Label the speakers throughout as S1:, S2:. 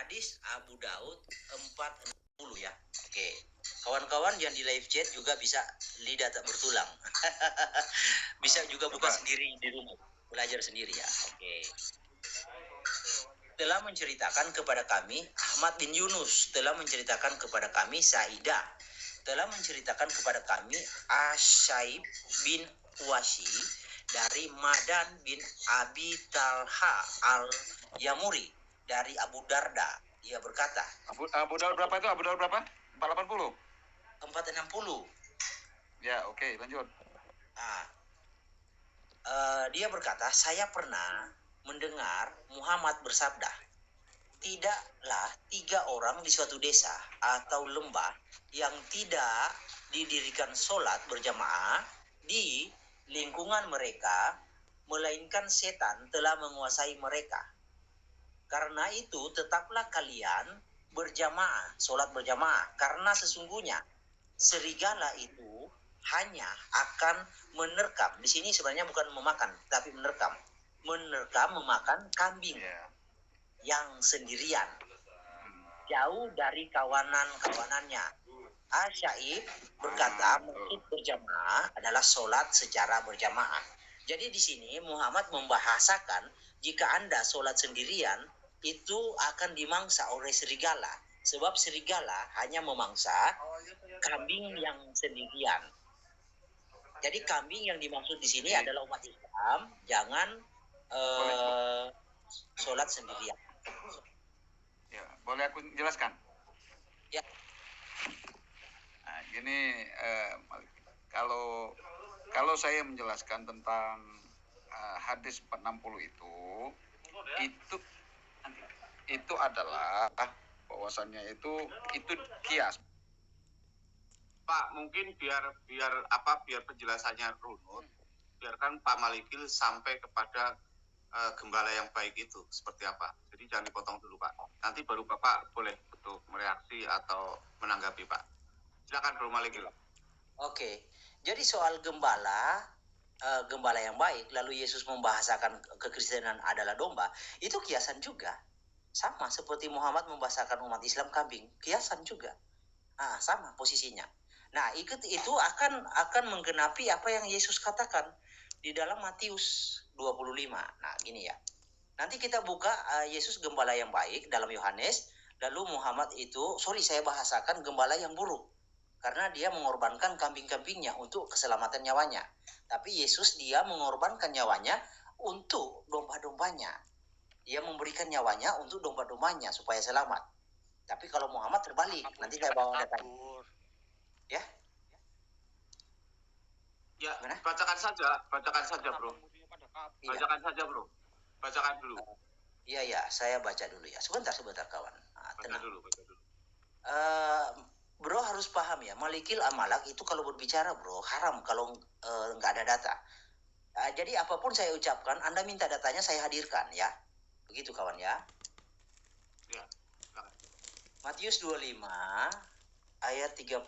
S1: Hadis Abu Daud 460 ya. Oke. Kawan-kawan yang di live chat juga bisa lidah tak bertulang. Bisa juga buka sendiri di rumah. Belajar sendiri ya. Oke. Telah menceritakan kepada kami Ahmad bin Yunus, telah menceritakan kepada kami Saidah, telah menceritakan kepada kami Asyaib bin Washi dari Madan bin Abi Talha al-Yamuri dari Abu Darda. Ia berkata,
S2: Abu Daud berapa itu? Abu Daud berapa? 480?
S1: 460.
S2: Ya, oke, lanjut.
S1: Dia berkata, saya pernah mendengar Muhammad bersabda, tidaklah 3 orang di suatu desa atau lembah yang tidak didirikan sholat berjamaah di lingkungan mereka, melainkan setan telah menguasai mereka. Karena itu tetaplah kalian berjamaah, sholat berjamaah, karena sesungguhnya serigala itu hanya akan menerkam. Di sini sebenarnya bukan memakan, tapi menerkam, memakan kambing yang sendirian, jauh dari kawanan-kawanannya. Asyaib berkata, maksud berjamaah adalah sholat secara berjamaah. Jadi di sini Muhammad membahasakan jika Anda sholat sendirian itu akan dimangsa oleh serigala, sebab serigala hanya memangsa kambing yang sendirian. Jadi kambing yang dimaksud di sini adalah umat Islam, jangan sholat sendirian.
S2: Ya, boleh aku jelaskan?
S1: Ya.
S2: Nah, gini, kalau saya menjelaskan tentang hadis 460 itu adalah bahwasannya itu kias.
S3: Pak, mungkin biar penjelasannya runut, biarkan Pak Malikil sampai kepada gembala yang baik itu seperti apa. Jadi jangan dipotong dulu, Pak. Nanti baru Bapak boleh untuk mereaksi atau menanggapi, Pak. Silakan Bro Malikil.
S1: Oke. Jadi soal gembala yang baik, lalu Yesus membahasakan kekristenan adalah domba, itu kiasan juga. Sama seperti Muhammad membahasakan umat Islam kambing, kiasan juga. Sama posisinya. Nah, itu akan menggenapi apa yang Yesus katakan di dalam Matius 25. Nah, gini ya. Nanti kita buka Yesus gembala yang baik dalam Yohanes, lalu Muhammad itu, saya bahasakan gembala yang buruk. Karena dia mengorbankan kambing-kambingnya untuk keselamatan nyawanya. Tapi Yesus dia mengorbankan nyawanya untuk domba-dombanya. Dia memberikan nyawanya untuk domba-dombanya supaya selamat. Tapi kalau Muhammad terbalik, nanti saya bawa datanya. Ya?
S3: Ya, bacakan saja Bro. Bacakan saja Bro. Bacakan dulu.
S1: Iya, saya baca dulu ya. Sebentar kawan.
S3: Baca dulu.
S1: Bro harus paham ya, Malikil Amalak itu kalau berbicara bro, haram kalau nggak ada data. Jadi apapun saya ucapkan, Anda minta datanya saya hadirkan ya. Begitu kawan ya.
S3: Ya.
S1: Matius 25 ayat 31.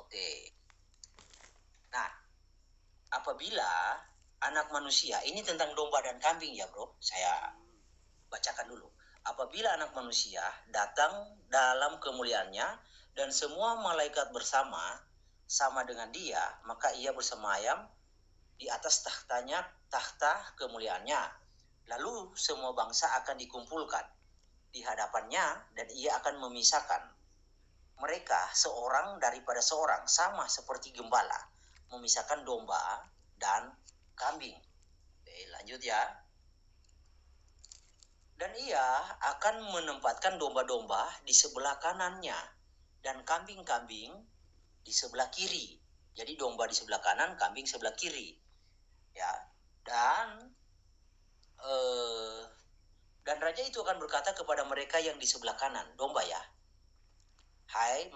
S1: Oke. Nah, apabila anak manusia, ini tentang domba dan kambing ya bro, saya bacakan dulu. Apabila anak manusia datang dalam kemuliaannya dan semua malaikat bersama sama dengan dia, maka ia bersemayam di atas tahta kemuliaannya. Lalu semua bangsa akan dikumpulkan di hadapannya dan ia akan memisahkan mereka seorang daripada seorang, sama seperti gembala memisahkan domba dan kambing. Oke, lanjut ya. Dan ia akan menempatkan domba-domba di sebelah kanannya dan kambing-kambing di sebelah kiri. Jadi domba di sebelah kanan, kambing sebelah kiri. Ya. Dan raja itu akan berkata kepada mereka yang di sebelah kanan, domba ya. Hai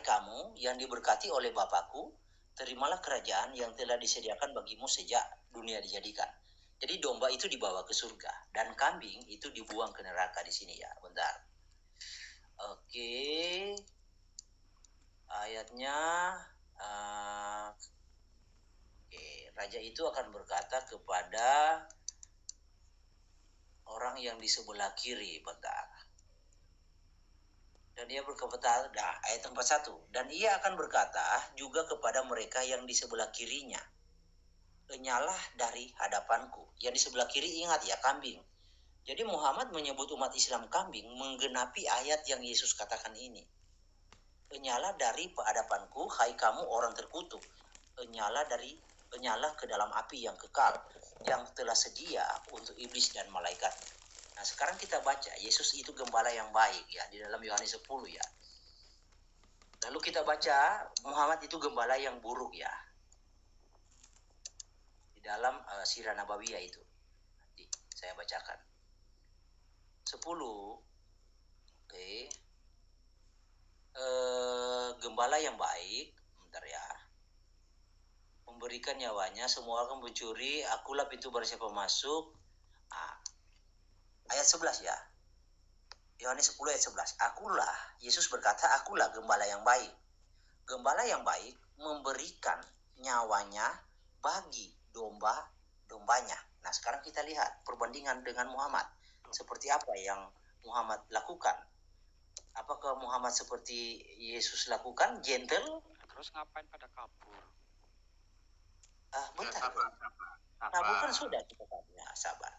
S1: kamu yang diberkati oleh Bapakku, terimalah kerajaan yang telah disediakan bagimu sejak dunia dijadikan. Jadi domba itu dibawa ke surga dan kambing itu dibuang ke neraka di sini ya. Bentar. Oke. Ayatnya raja itu akan berkata kepada orang orang yang di sebelah kiri, bentar. Dan ia berkata, ayat 41, dan ia akan berkata juga kepada mereka yang di sebelah kirinya, enyalah dari hadapanku. Yang di sebelah kiri ingat ya, kambing. Jadi Muhammad menyebut umat Islam kambing menggenapi ayat yang Yesus katakan ini. Enyalah dari hadapanku, hai kamu orang terkutuk. Enyalah ke dalam api yang kekal, yang telah sedia untuk iblis dan malaikat. Nah, sekarang kita baca, Yesus itu gembala yang baik ya, di dalam Yohanes 10 ya. Lalu kita baca, Muhammad itu gembala yang buruk ya. Di dalam Sirah Nabawiyah itu. Nanti saya bacakan. 10. Oke. Gembala yang baik, bentar ya. Memberikan nyawanya, semua orang mencuri, akulah pintu barang siapa masuk. Ayat 11 ya. Yohanes 10 ayat 11. Akulah, Yesus berkata, akulah gembala yang baik. Gembala yang baik memberikan nyawanya bagi domba-dombanya. Nah, sekarang kita lihat perbandingan dengan Muhammad. Seperti apa yang Muhammad lakukan? Apakah Muhammad seperti Yesus lakukan? Gentle?
S4: Terus ngapain pada kabur?
S1: Bentar. Kabur kan sudah kita kabur. Ya, sabar.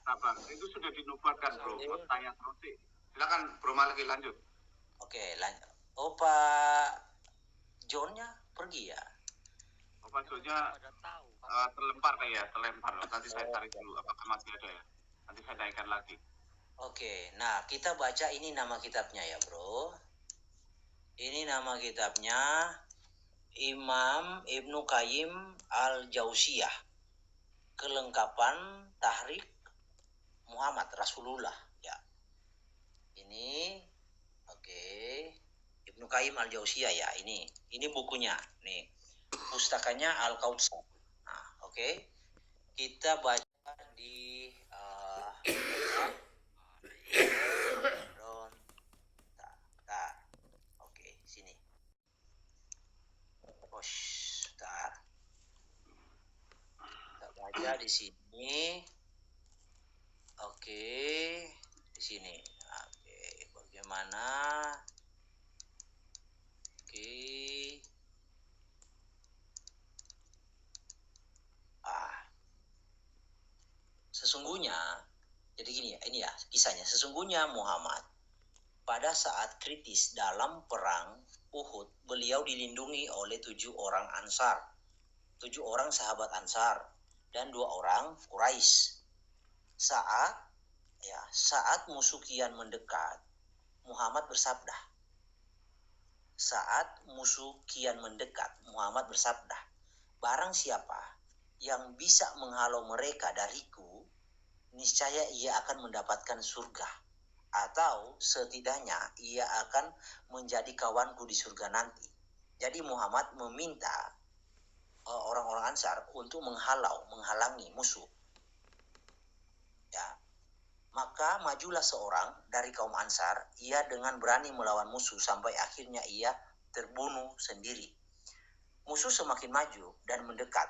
S3: Itu sudah dinubuatkan, bro. Tanya terus. Silakan, Bro Maliki lanjut.
S1: Oke, lanjut. Pak John-nya pergi ya?
S3: Pak John-nya terlempar. Nanti saya tarik dulu. Apakah masih ada ya? Nanti saya naikkan lagi.
S1: Oke, nah kita baca ini nama kitabnya ya, bro. Ini nama kitabnya Imam Ibnu Qayyim Al-Jauziyah. Kelengkapan Tahrik Muhammad Rasulullah ya. Ini oke. Ibnu Qayyim Al-Jauziyah ya, ini bukunya. Nih. Pustakanya Al-Kautsar. Nah, oke. Kita baca di Oke, sini. Bentar. Kita baca di sini. Oke, di sini. Oke, bagaimana? Oke. Sesungguhnya, jadi gini ya, ini ya kisahnya. Sesungguhnya Muhammad pada saat kritis dalam perang Uhud, beliau dilindungi oleh 7 orang Ansar, 7 orang sahabat Ansar, dan 2 orang Quraisy. Saat musuh kian mendekat, Muhammad bersabda. Saat musuh kian mendekat, Muhammad bersabda, barang siapa yang bisa menghalau mereka dariku, niscaya ia akan mendapatkan surga. Atau setidaknya ia akan menjadi kawanku di surga nanti. Jadi Muhammad meminta orang-orang Ansar untuk menghalangi musuh. Ya. Maka majulah seorang dari kaum Ansar, ia dengan berani melawan musuh sampai akhirnya ia terbunuh sendiri. Musuh semakin maju dan mendekat.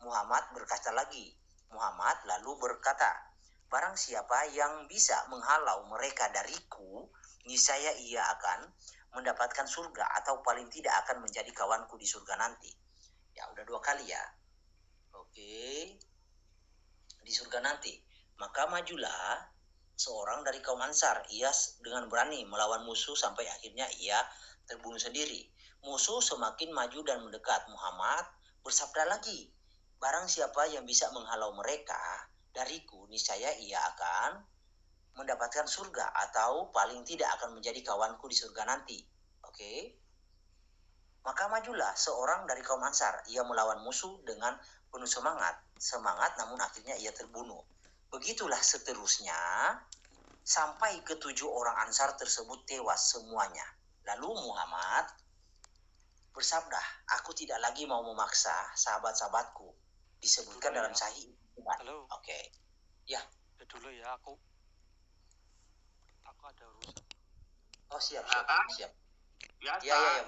S1: Muhammad berkata lagi. Muhammad lalu berkata, barang siapa yang bisa menghalau mereka dariku, niscaya ia akan mendapatkan surga atau paling tidak akan menjadi kawanku di surga nanti. Ya, udah 2 kali ya. Oke. Di surga nanti. Maka majulah seorang dari kaum Ansar. Ia dengan berani melawan musuh sampai akhirnya ia terbunuh sendiri. Musuh semakin maju dan mendekat. Muhammad bersabda lagi, barang siapa yang bisa menghalau mereka dariku, niscaya ia akan mendapatkan surga atau paling tidak akan menjadi kawanku di surga nanti. Oke. Maka majulah seorang dari kaum Ansar. Ia melawan musuh dengan penuh semangat namun akhirnya ia terbunuh. Begitulah seterusnya sampai ke-7 orang Ansar tersebut tewas semuanya. Lalu Muhammad bersabda, aku tidak lagi mau memaksa sahabat-sahabatku. Disebutkan dalam Sahih.
S4: Halo.
S1: Oke. Ya.
S4: Dulu ya, aku ada urusan.
S1: Oh, siap.
S3: Biasa.
S1: Ya.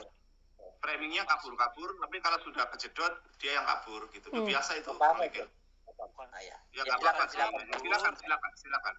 S3: Framingnya kabur-kabur, tapi kalau sudah kejedot dia yang kabur gitu. Biasa itu.
S1: Apa-apa.
S3: Ya, silakan.